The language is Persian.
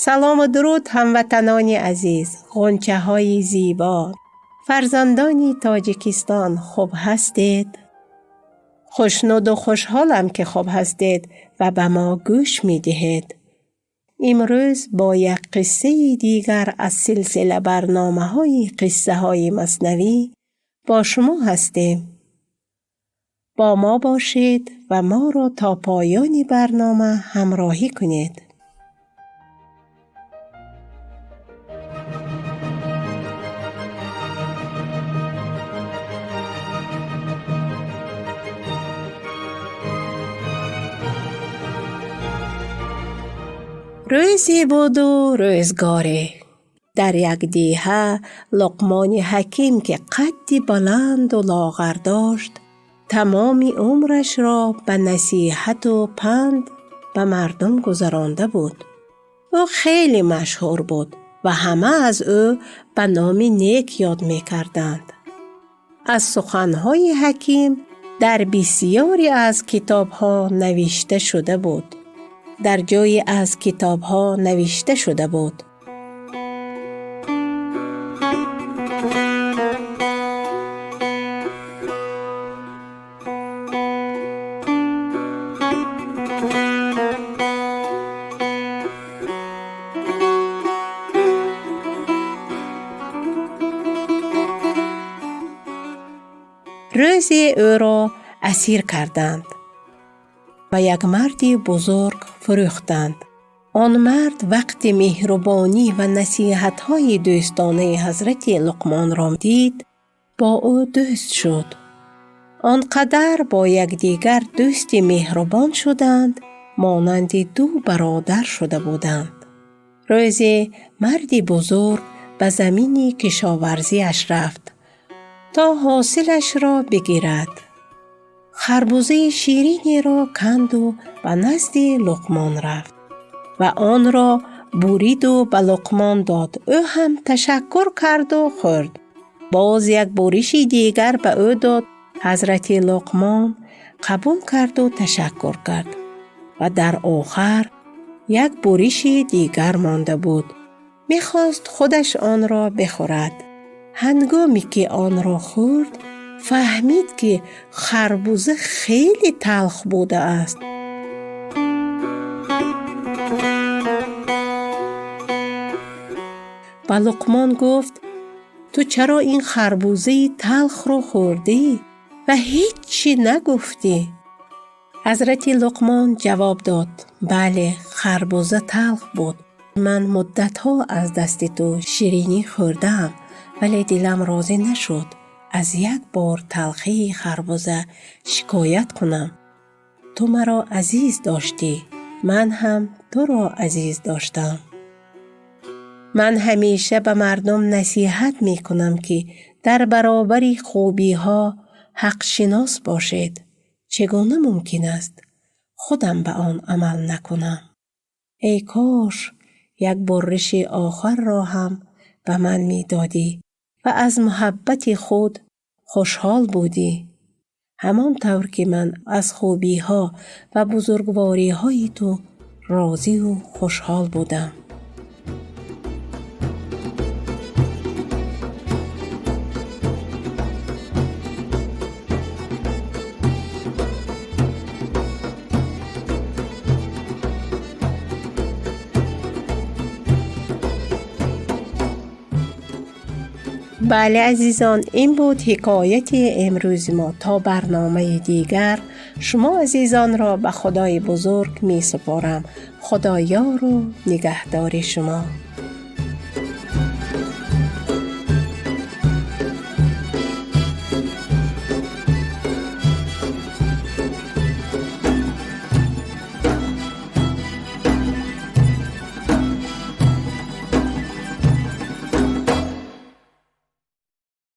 سلام و درود هموطنان عزیز، غنچه های زیبا، فرزندان تاجیکستان، خوب هستید؟ خوشنود و خوشحالم که خوب هستید و به ما گوش می دهید. امروز با یک قصه دیگر از سلسله برنامه های قصه های مثنوی با شما هستیم. با ما باشید و ما را تا پایان برنامه همراهی کنید. روزی بود و روزگاری. در یک دیهه لقمان حکیم که قدی بلند و لاغر داشت، تمام عمرش را به نصیحت و پند به مردم گذرانده بود. او خیلی مشهور بود و همه از او به نام نیک یاد می کردند. از سخنهای حکیم در بسیاری از کتابها نوشته شده بود. در جایی از کتابها نوشته شده بود: روزی او را اسیر کردند و یک مرد بزرگ فروختند. آن مرد وقتی مهربانی و نصیحت‌های دوستانه حضرت لقمان را دید، با او دوست شد. آنقدر با یکدیگر دوست مهربان شدند مانند دو برادر شده بودند. روزی مردی بزرگ به زمین کشاورزیش رفت تا حاصلش را بگیرد. خربوزه شیرینی را کند و به نزد لقمان رفت و آن را برید و به لقمان داد. او هم تشکر کرد و خورد. باز یک بوریش دیگر به او داد. حضرت لقمان قبول کرد و تشکر کرد و در آخر یک بوریش دیگر مانده بود. میخواست خودش آن را بخورد. هنگامی که آن را خورد فهمید که خربوزه خیلی تلخ بوده است. به لقمان گفت: تو چرا این خربوزه تلخ را خوردی و هیچی نگفتی؟ حضرت لقمان جواب داد: بله، خربوزه تلخ بود. من مدتها از دست تو شیرینی خوردم ولی دلم راضی نشد از یک بار تلخی خربوزه شکایت کنم. تو مرا عزیز داشتی، من هم تو را عزیز داشتم. من همیشه به مردم نصیحت می کنم که در برابر خوبی ها حق شناس باشید. چگونه ممکن است خودم به آن عمل نکنم؟ ای کاش یک بورش آخر را هم به من می دادی و از محبت خود خوشحال بودی، همان طور که من از خوبی ها و بزرگواری های تو راضی و خوشحال بودم. بله عزیزان، این بود حکایت امروز ما. تا برنامه دیگر شما عزیزان را به خدای بزرگ می سپارم. خدا یار و نگهدار شما.